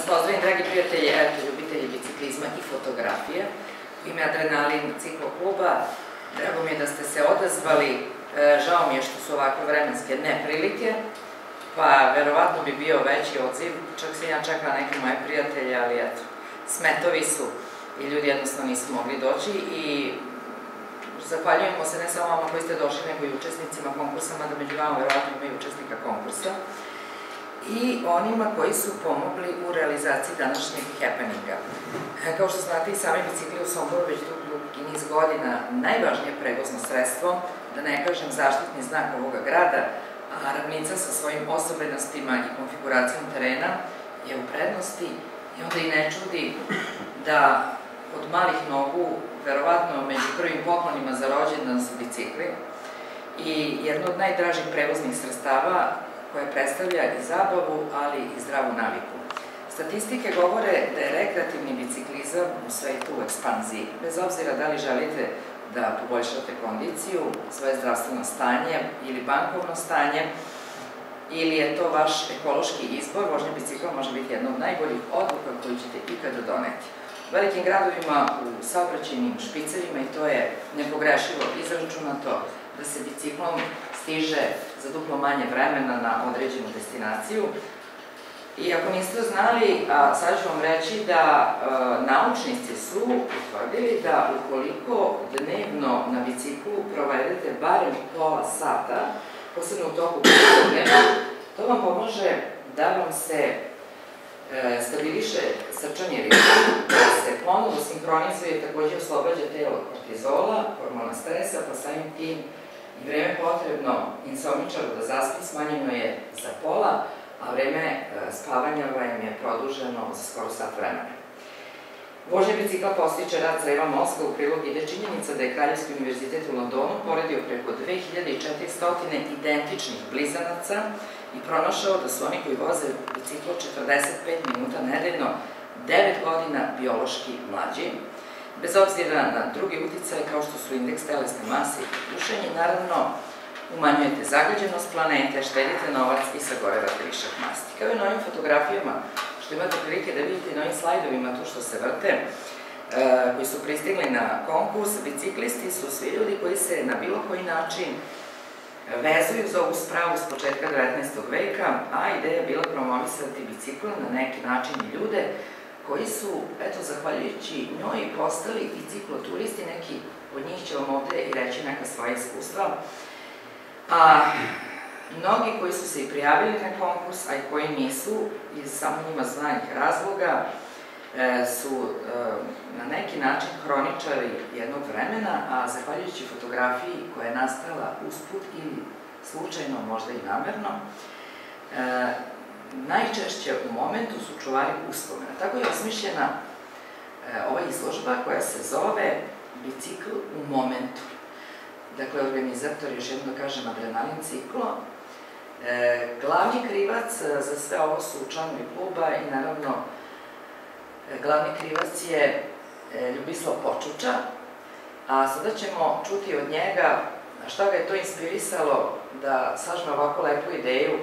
vas pozdravim, dragi prijatelji, ljubitelji biciklizma i fotografije. U ime Adrenalin ciklokluba, drago mi je da ste se odazvali. Žao mi je što su ovakve vremenske neprilike, pa verovatno bi bio veći odziv. Čak sam ja čekala neke moje prijatelje, ali eto, smetovi su i ljudi jednostavno nisu mogli doći i zahvaljujemo se ne samo vama koji ste došli, nego i učesnicima konkursa, mada među vama verovatno ima i učesnika konkursa, i onima koji su pomogli u realizaciji današnjeg happeninga. Kao što znate, i sami bicikli u Somboru već dugi niz godina najvažnije prevozno sredstvo, da ne kažem zaštitni znak ovoga grada, a Ravnica sa svojim osobenostima i konfiguracijom terena je u prednosti i onda i ne čudi da od malih nogu, verovatno među prvim poklonima za rođendan su bicikli i jedno od najdražih prevoznih sredstava koje predstavlja i zabavu, ali i zdravu naviku. Statistike govore da je rekreativni biciklizam u svetu u ekspanziji. Bez obzira da li želite da poboljšate kondiciju, svoje zdravstveno stanje ili bankovno stanje, ili je to vaš ekološki izbor, vožnja bicikla može biti jedna od najboljih odluka koju ćete ikada doneti. U velikim gradovima, u saobraćajnim špicerima, i to je nepogrešivo izračunato, da se biciklom stiže za duplo manje vremena na određenu destinaciju. I ako niste znali, sad ću vam reći da naučnici su utvrdili da ukoliko dnevno na biciklu provedete barem pola sata, posebno u toku dnevna, to vam pomože da vam se stabiliše srčani ritam, da se ponovo sinkronizuje, takođe oslobađa telo od kortizola, hormona stresa, pa samim tim i vreme potrebno insomničaru da zaspi smanjeno je za pola, a vreme spavanja vam je produženo za skoro sat vremena. Vožnja bicikla postiče rad creva mozga, u prilog ide činjenica da je Kraljevski univerzitet u Londonu poredio preko 2400 identičnih blizanaca i pronašao da su oni koji voze biciklo 45 minuta nedeljno 9 godina biološki mlađi. Bez obzira na druge uticaje kao što su indeks telesne mase i pušenje, naravno umanjujete zagađenost planete, štedite novac i sagorevate višak masti. Kao i na ovim fotografijama, što imate prilike da vidite i na ovim slajdovima tu što se vrte, koji su pristigli na konkurs, biciklisti su svi ljudi koji se na bilo koji način vezuju za ovu spravu s početka 19. veka, a ideja je bila promovisati bicikl na neki način i ljude koji su, eto, zahvaljujući njoj postali i cikloturisti, neki od njih će vam ovde i reći neka svoja iskustva. A mnogi koji su se i prijavili na konkurs, a i koji nisu, iz samo njima znanih razloga, su na neki način hroničari jednog vremena, a zahvaljujući fotografiji koja je nastala usput ili slučajno, možda i namerno, najčešće u momentu su čuvari uspomena. Tako je osmišljena ova izložba koja se zove Bicikl u momentu. Dakle, organizator, još jedno da kažem, Adrenalin ciklo. Glavni krivac za sve ovo su članovi kluba i naravno glavni krivac je Ljubislav Počuča, a sada ćemo čuti od njega šta ga je to inspirisalo da sažme ovako lepu ideju,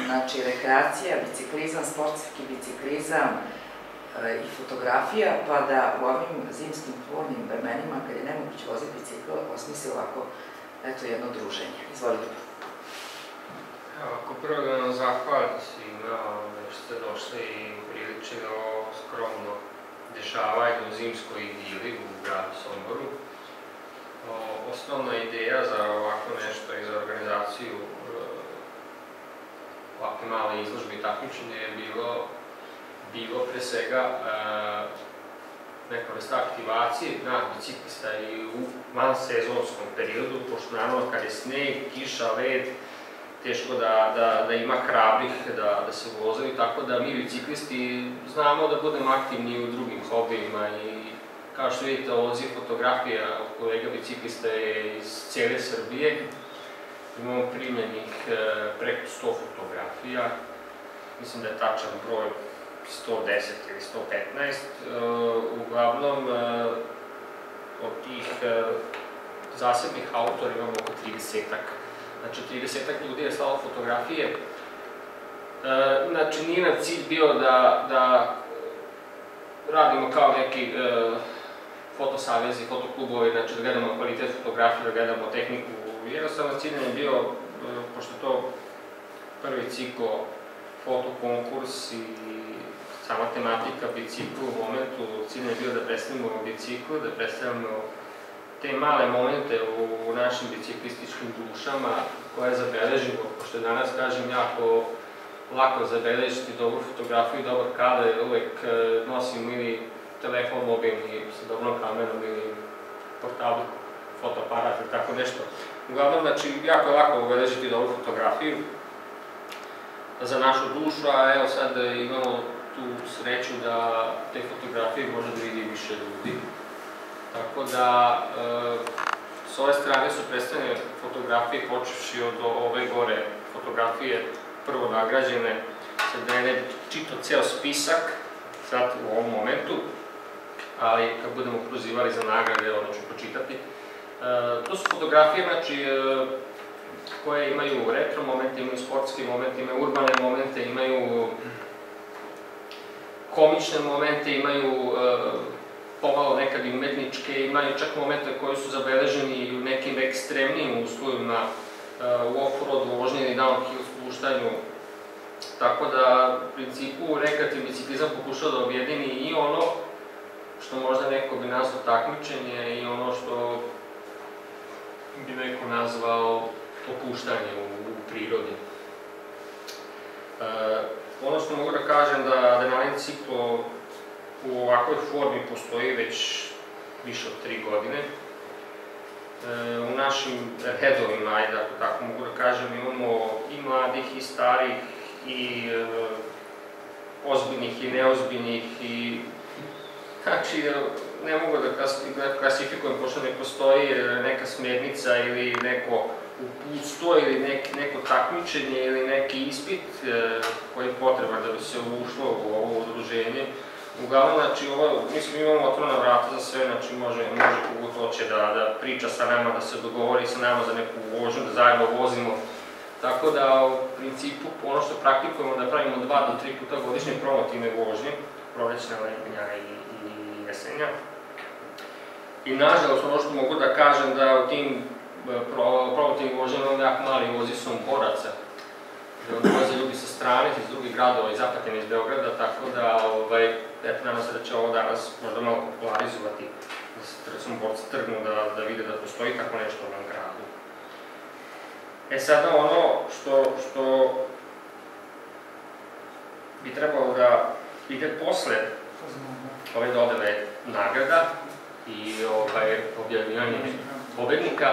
znači rekreacija, biciklizam, sportski biciklizam i fotografija, pa da u ovim zimskim tvornim vremenima, kad je nemoguće voziti bicikl, osmisli ovako, eto, jedno druženje. Izvolite. Ako prvo da nam zahvalim svima što ste došli i priličili ovo skromno dešavanje u zimskoj idili u gradu Somboru. Osnovna ideja za ovako nešto i za organizaciju ovakve male izložbe i takmičenje je bilo pre svega neka vrsta aktivacije na biciklista i u vansezonskom periodu, pošto naravno kad je sneg, kiša, led, teško da ima hrabrih da se vozaju, tako da mi biciklisti znamo da budemo aktivni u drugim hobijima i kao što vidite ovdje fotografija kolega biciklista je iz cijele Srbije. Imamo primljenih preko 100 fotografija, mislim da je tačan broj 110 ili 115. Uglavnom, od tih zasebnih autora imamo oko 30-ak. Znači, 30-ak ljudi je slalo fotografije. znači nije nam cilj bio da radimo kao neki fotosavezi, fotoklubovi, znači da gledamo kvalitet fotografije, da gledamo tehniku. Jednostavno cilj je bio, pošto to prvi cikl, fotokonkurs i sama tematika biciklu u momentu, cilj je bio da predstavimo biciklu, da predstavimo te male momente u našim biciklističkim dušama koje zabeležimo, pošto danas, kažem, jako lako zabeležiti dobru fotografiju i dobar kadar, jer uvek nosim ili telefon mobilni sa dobrom kamerom ili portabu, fotoaparat ili tako nešto. Uglavnom, znači, jako je lako obeležiti dobru fotografiju za našu dušu, a evo sad imamo tu sreću da te fotografije može da vidi više ljudi. Tako da, s ove strane su predstavljene fotografije, počevši od ove gore fotografije prvo nagrađene, sad da je ne čitao ceo spisak, sad u ovom momentu, ali kad budemo prozivali za nagrade, ono ću pročitati. To su fotografije, znači, koje imaju retro momente, imaju sportske momente, imaju urbane momente, imaju komične momente, imaju pomalo nekad i umetničke, imaju čak momente koji su zabeleženi u nekim ekstremnijim uslovima, u off-road vožnji ili downhill spuštanju. Tako da, u principu, rekreativni biciklizam pokušao da objedini i ono što možda neko bi nazvao takmičenje i ono što bi neko nazvao opuštanje u prirodi. Ono što mogu da kažem da Adrenalin ciklo u ovakvoj formi postoji već više od 3 godine. U našim redovima, ajde ako tako mogu da kažem, imamo i mladih i starih i ozbiljnih i neozbiljnih i znači ne mogu da klasifikujem pošto ne postoji neka smjernica ili neko uputstvo ili neko takmičenje ili neki ispit koji je potreban da bi se ušlo u ovo udruženje. Uglavnom, znači, mi imamo otvorena vrata za sve, znači može kogod hoće da priča sa nama, da se dogovori sa nama za neku vožnju, da zajedno vozimo. Tako da, u principu, ono što praktikujemo da pravimo 2 do 3 puta godišnje promotivne vožnje, prolećna, letnja i jesenja. I nažalost, ono što mogu da kažem da u tim promotivnim vožnjama imamo jako mali vozisom boraca. Dolaze ljudi sa strane, iz drugih gradova, iz Apatine, iz Beograda, tako da, nadam se da će ovo danas možda malo popularizovati, da se recimo borci trgnu da vide da postoji tako nešto u ovom gradu. E sada ono što bi trebalo da ide posle ove dodele nagrada i objavljivanje pobednika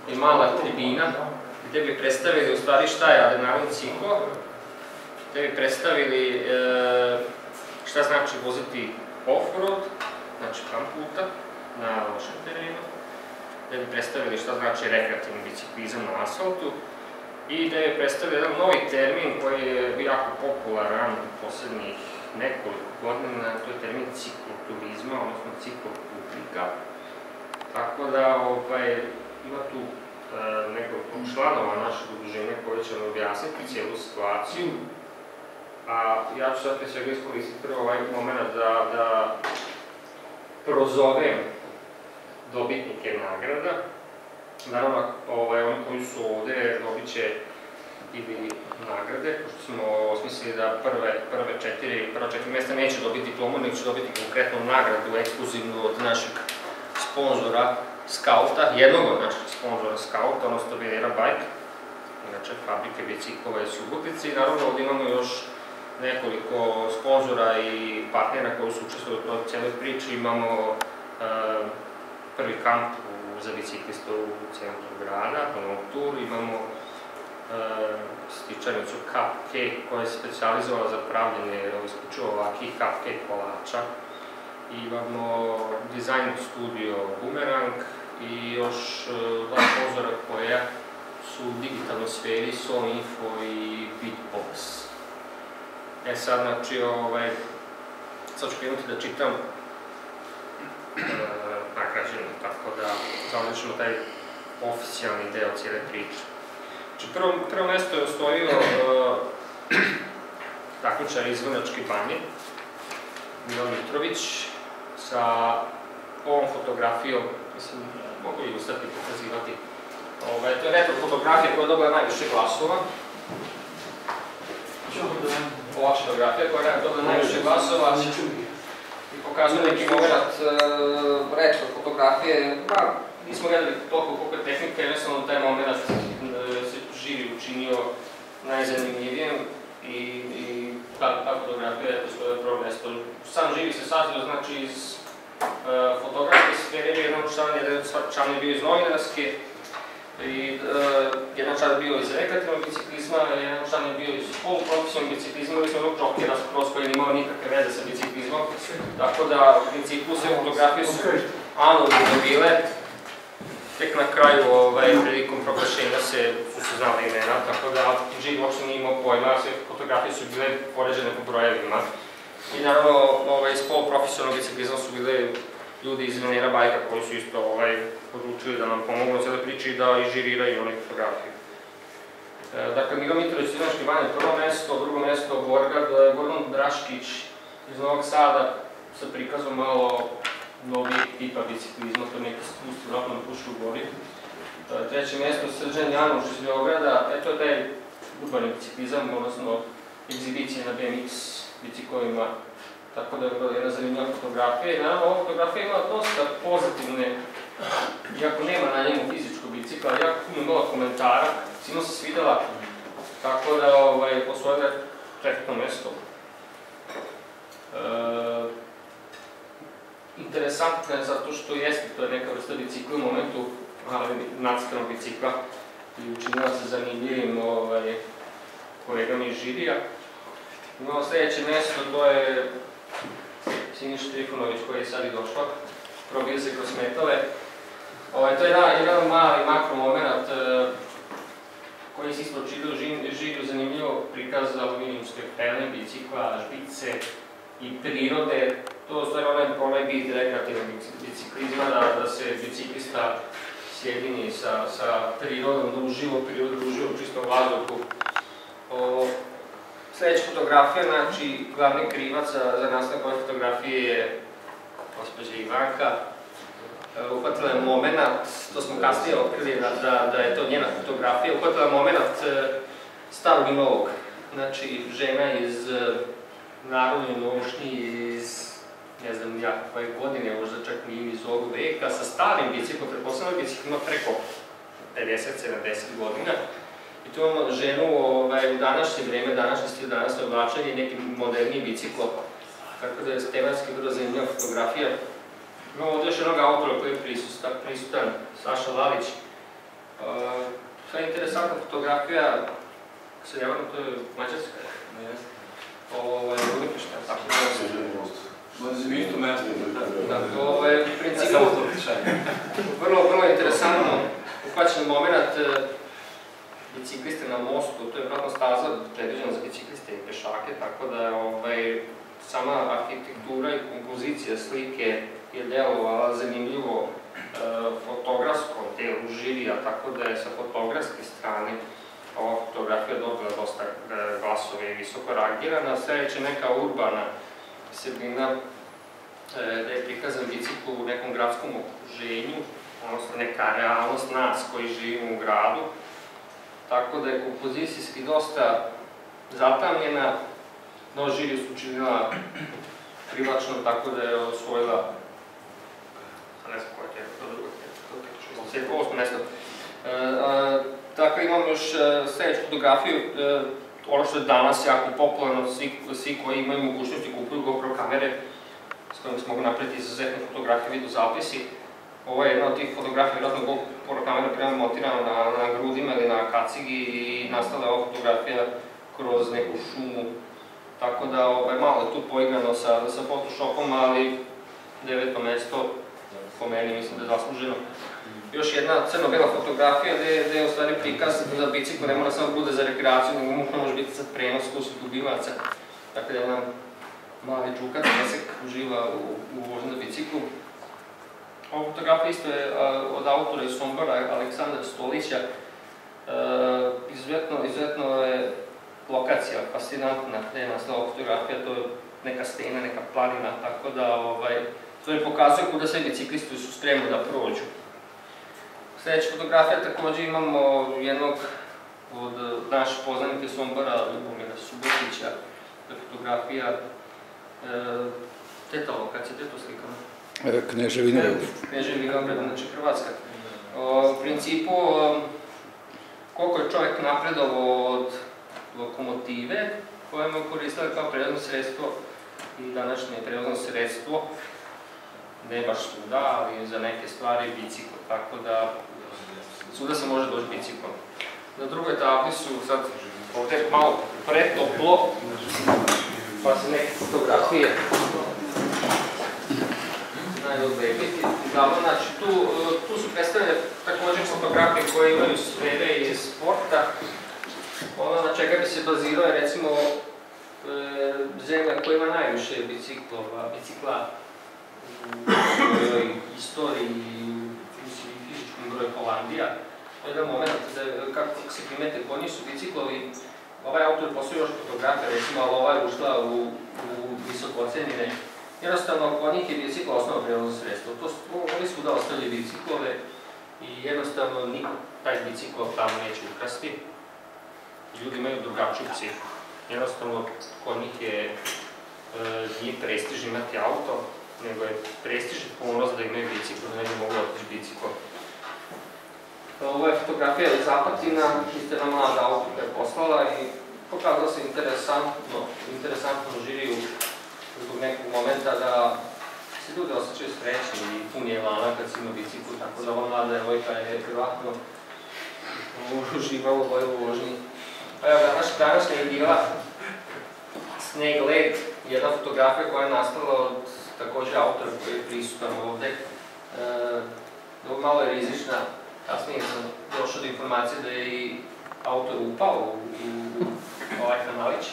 je mala tribina gde bi predstavili u stvari šta je Adrenalin ciklo, gde bi predstavili šta znači voziti off-road, znači kamp puta na lošem terenu, gde bi predstavili šta znači rekreativni biciklizam na asfaltu i gde bi predstavili jedan novi termin koji je jako popularan u poslednjih nekoliko godina, to je termin cikloturizma, odnosno ciklopublika. Tako da ima tu nekoliko članova našeg udruženja koji će nam objasniti cijelu situaciju. A ja ću sad pre svega iskoristiti prvo ovaj moment da prozovem dobitnike nagrada. Naravno, oni koji su ovde dobit će ili nagrade, pošto smo osmislili da prva 4 mesta neće dobiti diplomu, nego će dobiti konkretnu nagradu, ekskluzivnu od našeg sponzora Skauta, jednog od naših sponzora Skauta, odnosno Velera Bike, inače fabrike biciklova iz Subotice. I naravno ovdje imamo još nekoliko sponzora i partnera koji su učestvovali u toj cijeloj priči. Imamo prvi kamp za biciklista u centru grada, na Long Tour, imamo stičarnicu Cupcake koja je specializovala za pravljenje isključivo ovakvih cupcake kolača. Imamo dizajn studio Boomerang i još 2 sponzora koja su u digitalnoj sferi, Soninfo i Beatbox. E sad, znači, sad ću krenuti da čitam nagrađene, tako da završimo taj oficijalni deo cijele priče. Znači, prvo mesto je osvojio takmičar iz Vrnjačke Banje, Milan Mitrović, sa ovom fotografijom, mislim, mogu i ustati pokazivati. To je retro fotografija koja je dobila najviše glasova. Ova fotografija koja je dobila najviše glasova i pokazuje neki moment retro fotografije. Nismo gledali toliko koliko je tehnika, jednostavno taj moment se živi učinio najzanimljivijim i ta fotografija je postoje prvo mesto. Sam živi se sastavio, znači iz fotografije sfere, jedan član je bio iz novinarske, jedan član je bio iz rekreativnog biciklizma, jedan član je bio iz poluprofesionalnog biciklizma, ili smo jednog čokera skroz koji nije imao nikakve veze sa biciklizmom, tako da u principu sve fotografije su anonimne bile. Tek na kraju, prilikom proglašenja su se znali imena, tako da žiri uopšte nije imao pojma, sve fotografije su bile poređene po brojevima. I naravno, iz poluprofesionalnog biciklizma su bile ljudi iz Venera Bajka koji su isto odlučili da nam pomognu u cijeloj priči i da i žiriraju one fotografije. Dakle, Milan Mitrović iz Vrnjačke Banje prvo mesto, drugo mesto Gordon Draškić iz Novog Sada sa prikazom malo novijeg tipa biciklizma, to je neki iskustvo vratno na Fruškoj gori. Treće mesto Srđan Janoš iz Beograda, to je taj urbani biciklizam, odnosno egzibicije na BMX biciklovima, tako da je bila jedna zanimljiva fotografija. I naravno, ova fotografija ima dosta pozitivne, iako nema na njemu fizičko bicikla, jako puno imala komentara, svima se svidela, tako da osvojila je četvrto mesto. Interesantno je zato što jeste, to je neka vrsta bicikla u momentu nacrtanog bicikla i učinila se zanimljivim kolegama iz žirija. Imamo sljedeće mesto, to je Siniša Trifunović koji je sad i došla, probio se kroz metale. To je jedan mali makro moment koji se ispročili u žiriju zanimljivo prikaz aluminijumske pelene, bicikla, žbice i prirode. To je u stvari onaj bit rekreativnog biciklizma, da se biciklista sjedini sa prirodom, da uživa u čistom vazduhu. Sljedeća fotografija, znači glavni krivac za nastavak ove fotografije je gospođa Ivanka. Uhvatila je moment, to smo kasnije otkrili da je to njena fotografija, uhvatila je moment starog i novog. Znači žena iz narodne nošnji, iz ne znam ja koje godine, možda čak i iz ovog veka, sa starim biciklom, pretpostavljamo biciklima preko 50-70 godina. I tu imamo ženu u današnje vreme, današnje stil, današnje oblačenje, neki moderniji biciklo. Tako da je tematski vrlo zanimljiva fotografija. Imamo ovdje još jednog autora koji je prisutan, Saša Lalić. To je interesantna fotografija, ako se ne varam, to je Mađarska. Budimpešta, tako da je. Isto mesto. U principu, vrlo interesantno uhvaćen moment bicikliste na mostu, to je vratno staza predviđena za bicikliste i pešake, tako da je sama arhitektura i kompozicija slike je delovala zanimljivo fotografskom delu žirija, tako da je sa fotografske strane ova fotografija dobila dosta glasove i visoko rangirana. Sljedeća neka urbana sredina da je prikazan bicikl u nekom gradskom okruženju, odnosno neka realnost nas koji živimo u gradu, tako da je kompozicijski dosta zatamljena, no žiriju su učinila privlačno, tako da je osvojila, ne znam koja je to drugo, 8 mjesto. Tako imamo još sljedeću fotografiju, ono što je danas jako popularno, svi koji imaju mogućnosti kupuju GoPro kamere s kojima se mogu napraviti izuzetne fotografije, videozapisi. Ovo je jedna od tih fotografija, vjerojatno GoPro kamera prema montirana na grudima ili na kacigi i nastala je ova fotografija kroz neku šumu. Tako da malo je tu poigrano sa Photoshopom, ali 9. mjesto po meni mislim da je zasluženo. Još jedna crno-bela fotografija gde je u stvari prikaz da bicikl ne mora samo bude za rekreaciju, nego može biti za prenos kusih ljubimaca. Dakle, jedan mali džukac, pesek uživa u vožnju na biciklu. Ova fotografija isto je od autora iz Sombora, Aleksandra Stolića. Izuzetno je lokacija fascinantna, gde je nastala fotografija, to je neka stena, neka planina, tako da to mi pokazuje kuda sve biciklisti su spremni da prođu. Sljedeća fotografija također imamo jednog od naših poznanike Sombora, Ljubomira Subotića, to je fotografija teta lokacija, gde je to slikano? Knežev Vinograd. Knežev Vinograd, znači Hrvatska. U principu, koliko je čovjek napredovao od lokomotive, koje mu koristili kao prevozno sredstvo i današnje prevozno sredstvo, ne baš svuda, ali za neke stvari bicikl, tako da svuda se može doći biciklom. Na drugoj tabli su sad ovdje malo pretoplo, pa se neke fotografije najodlebiti. Znači, tu su predstavljene također fotografije koje imaju sfere iz sporta. Ono na čega bi se bazirao je recimo zemlja koja ima najviše bicikla u svojoj istoriji i fizičkom broju Holandija. Jedan moment, kako se primete, konji su biciklovi, ovaj autor postoji još fotografija, recimo, ali ova je ušla u visoko ocenjene. Jednostavno, kod njih je bicikl osnovno prevozno sredstvo. Oni su da ostavili biciklove i jednostavno niko taj bicikl tamo neće ukrasti. Ljudi imaju drugačiju psihu. Jednostavno, kod njih nije prestiž imati auto, nego je prestiž i ponos da imaju bicikl, da ne mogu otići bicikl. Ovo je fotografija iz Apatina, isto jedna mlada auto koja je poslala i pokazala se interesantno žiriju zbog nekog momenta da se ljudi osjećaju srećni i pun je elana kad si ima biciklu, tako da ova mlada devojka je privatno uživala u ovoj vožnji. Evo ga, današnja je bila Sneg Led, jedna fotografija koja je nastala od također autora koji je prisutan ovde. Malo je rizična, kasnije sam došao do informacije da je i autor upao u ovaj kanalić.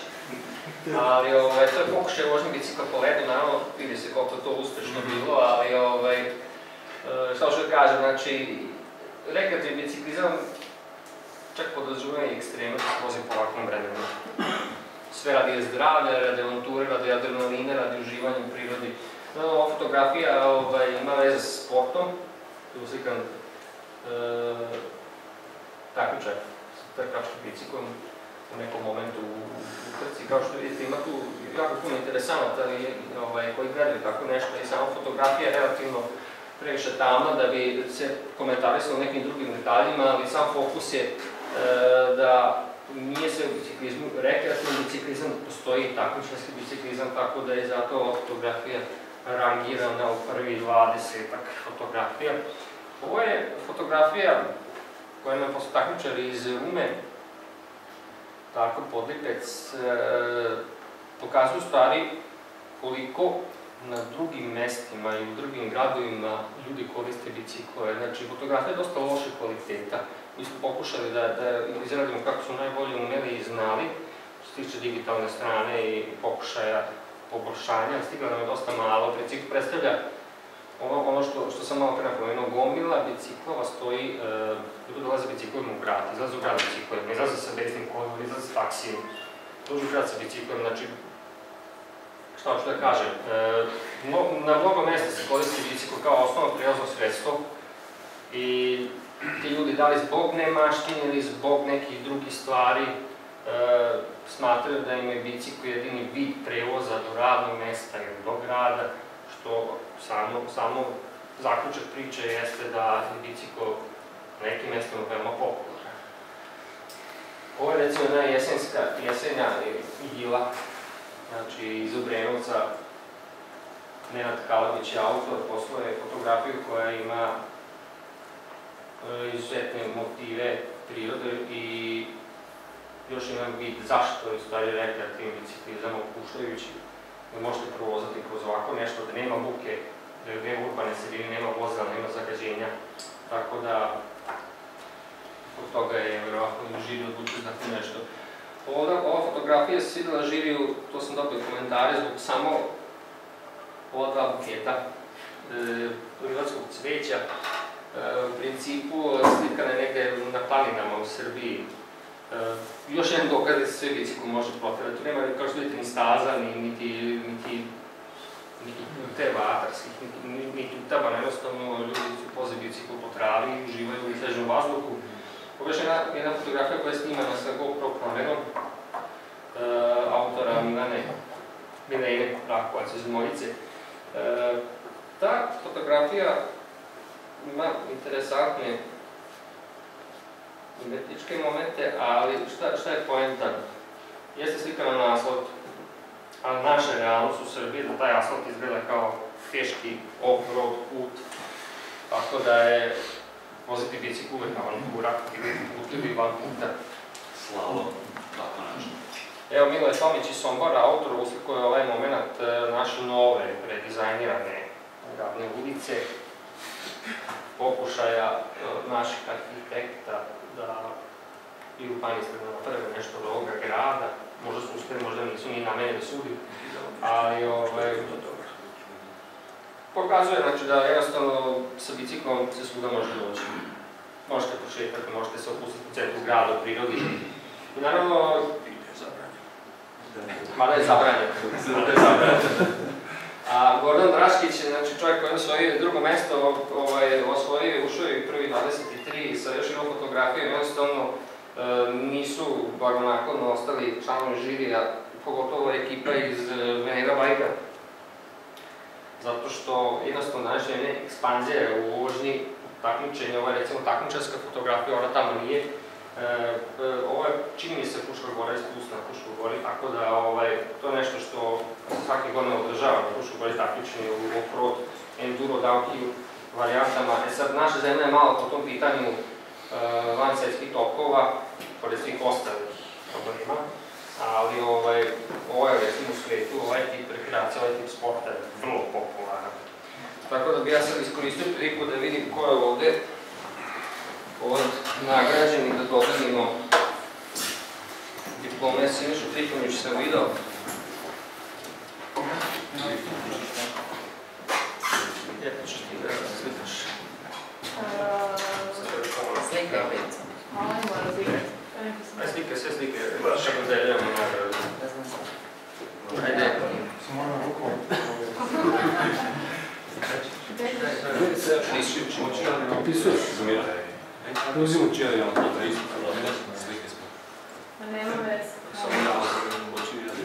Ali to je pokušaj vožnje bicikla po ledu, naravno vidi se koliko to uspešno bilo, ali šta što kažem, znači rekreativni biciklizam čak podrazumeva i ekstremno da se vozi po ovakvom vremenu. Sve radi zdravlja, radi avanture, radi adrenaline, radi uživanja u prirodi. Ova fotografija ima veze s sportom, tu je slikan takmičar sa trkačkim biciklom u nekom momentu u trci. Kao što vidite, ima tu jako puno interesanata koji gledaju tako nešto i sama fotografija je relativno previše tamna da bi se komentarisalo nekim drugim detaljima, ali sam fokus je da nije sve u biciklizmu rekreativni biciklizam, postoji i takmičarski biciklizam, tako da je zato ova fotografija rangirana u prvi 20-ak fotografija. Ovo je fotografija koja nam posle takmičari iz Rume, tako Podlipec, pokazuju stvari koliko na drugim mestima i u drugim gradovima ljudi koriste biciklove. Znači, fotografija je dosta loše kvaliteta. Mi smo pokušali da izradimo kako su najbolje umeli i znali, što se tiče digitalne strane i pokušaja poboljšanja. Stigla nam je dosta malo. Princip predstavlja ono što sam malo pre napomenuo, gomila biciklova stoji, ljudi dolaze biciklovima u grad, izlaze u grad biciklovima, izlaze sa beznim kolima, izlaze s taksijem, dođu u grad sa biciklovima, znači, šta hoću da kažem, na mnogo mesta se koristi bicikl kao osnovno prevozno sredstvo i ti ljudi da li zbog nemaštine ili zbog nekih drugih stvari smatraju da im je bicikl jedini vid prevoza do radnog mesta ili do grada, što samo zaključak priče jeste da je bicikl na nekim mestima veoma popularan. Ovo je recimo jedna jesenja igila, znači iz Obrenovca. Nenad Kalabić je autor, poslao je fotografiju koja ima izuzetne motive prirode i još jedan vid zašto je u stvari rekreativni biciklizam opuštajući. Da možete provozati kroz ovako nešto, da nema buke, da nema urbane sredine, nema vozila, nema zagađenja. Tako da, od toga je vjerovatno žiri odlučio znati nešto. Ova fotografija se svidela žiriju, to sam dobio komentare, zbog samo ova dva buketa privatskog cveća. U principu slikana je negde na planinama u Srbiji. Još jedan dokaz da se sve bicikl može proterati. Tu nema, kao što vidite, ni staza, niti puteva atarskih, niti utaba, jednostavno ljudi su poze bicikl po travi, uživaju u svežem vazduhu. Ovo je jedna fotografija koja je snimana sa GoPro kamerom autora Milene Rakovac iz Mojice. Ta fotografija ima interesantne umetničke momente, ali šta je poenta? Jeste slikana na asfalt, ali naša realnost u Srbiji da taj asfalt izgleda kao teški off-road put, tako da je voziti bicikl uvek avantura, putevi van puta. Slalom, tako nešto. Evo, Mile Tomić iz Sombora, autor uslikuje ovaj moment naše nove, redizajnirane gradne ulice, pokušaja naših arhitekta da i urbaniste da naprave nešto od ovoga grada. Možda su uspeli, možda nisu, ni na mene da sudim, ali pokazuje da jednostavno sa biciklom se svuda može doći. Možete prošetati, možete se opustiti u centru grada, u prirodi. I naravno, mada je zabranjeno. A Gordon Draškić, čovjek koji je osvojio drugo mesto, osvojio je, ušao je prvi 23 sa još jednom fotografijom, jednostavno nisu bar onako ostali članovi žirija, pogotovo ekipa iz Venera Bajka. Zato što jednostavno današnja ekspanzija u vožnji takmičenja, ovo je recimo takmičarska fotografija, ona tamo nije. Ovo je, čini mi se, Fruška Gora i spust na Fruškoj Gori, tako da to je nešto što se svake godine održava na Fruškoj Gori takmičenje u off-road, enduro, downhill varijantama. Sad, naša zemlja je malo po tom pitanju van svetskih tokova, pored svih ostalih problema, ali ovo je recimo u svijetu, ovaj tip rekreacija, ovaj tip sporta je vrlo popularan. Tako da bi ja sad iskoristio priliku da vidim ko je ovde od nagrađenih, da dodanimo diplome. Sinišu Trifonić sam video. Lijepo ćeš ti da slikaš. Slikaj lica. Aj slike, sve slike, šta da deljamo nagradu. Ajde. Opisuješ Zamira. Uzimo čeli on to isto, slike smo. Ma nema veze. Samo ja sam uoči ili...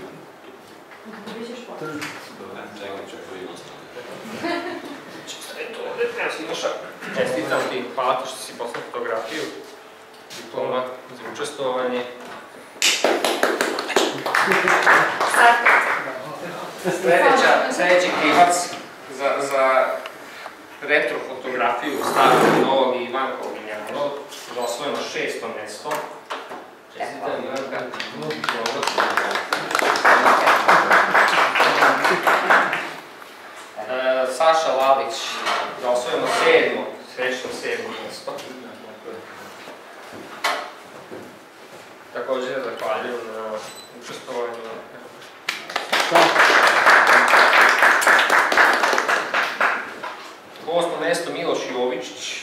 Bićeš početi. Čekaj, i ostalo. Eto, ovdje treba Sinoša. Čestitam ti, hvala ti što si poslao fotografiju. Diploma za učestvovanje. Sljedeći krivac za retro fotografiju starog, novog i Ivanka Ognjano, za osvojeno 6. mesto. Čestitam Ivanka. Saša Lalić, za osvojeno 7. srećno 7. mesto. Također zahvaljujem na učestvovanju. 8. mesto Miloš Jovičić,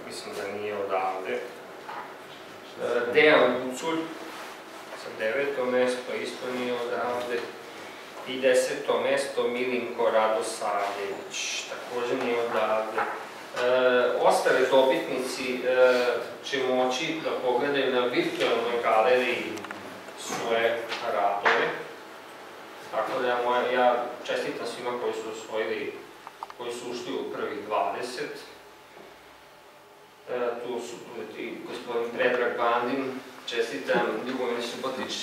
mislim da nije odavde. Dejan Buculj, sa 9. mesto, isto nije odavde. I 10. mesto Milinko Radosavljević, također nije odavde. Ostale dobitnici će moći da pogledaju na virtualnoj galeriji svoje radove. Tako da ja čestitam svima koji su osvojili, koji su ušli u prvih 20. Tu su i gospodin Predrag Bandin, čestitam Ljubomir Subotić,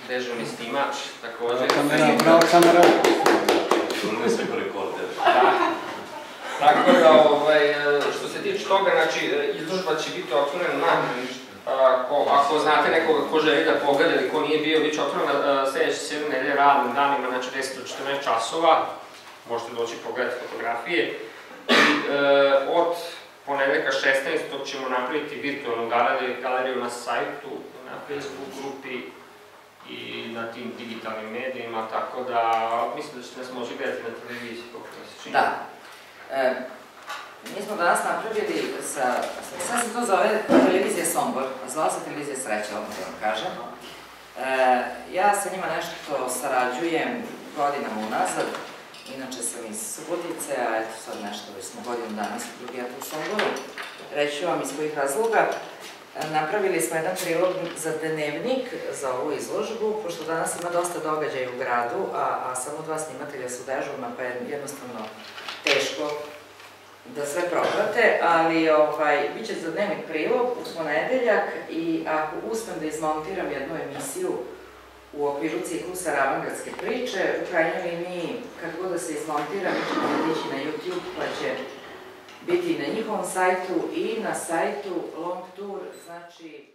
dežurni snimač, također. Bravo kamera. Ne sve rekorde. Tako da, što se tiče toga, izložba će biti otvorena ako znate nekoga ko želi da pogleda ili ko nije bio, bit će otvorena sljedeće 7 nedelje radnim danima, 10 do 14 časova, možete doći pogledati fotografije. I od ponedeljka 16. ćemo napraviti virtualnu galeriju na sajtu, na Facebook grupi i na tim digitalnim medijima, tako da mislim da ćete nas moći gledati na televiziji. Da. Mi smo danas napravili sad se to zove televizija Sombor, a zvala se televizija Sreća, odmah da vam kažem. Ja sa njima nešto sarađujem godinama unazad, inače sam iz Subotice, a eto sad nešto, već smo godinu danas drugijati u Somboru. Reći ću vam iz kojih razloga. Napravili smo jedan prilog za dnevnik za ovu izložbu, pošto danas ima dosta događaja u gradu, a samo 2 snimatelja su dežurna, pa je jednostavno teško da sve proprate, ali bit će za dnevnik prilog u ponedeljak i ako uspem da izmontiram jednu emisiju u okviru ciklusa Ravangardske priče, u krajnjoj liniji, kako god da se izmontira, mi ćemo ići na YouTube, pa će biti na njihovom sajtu i na sajtu Long Tour, znači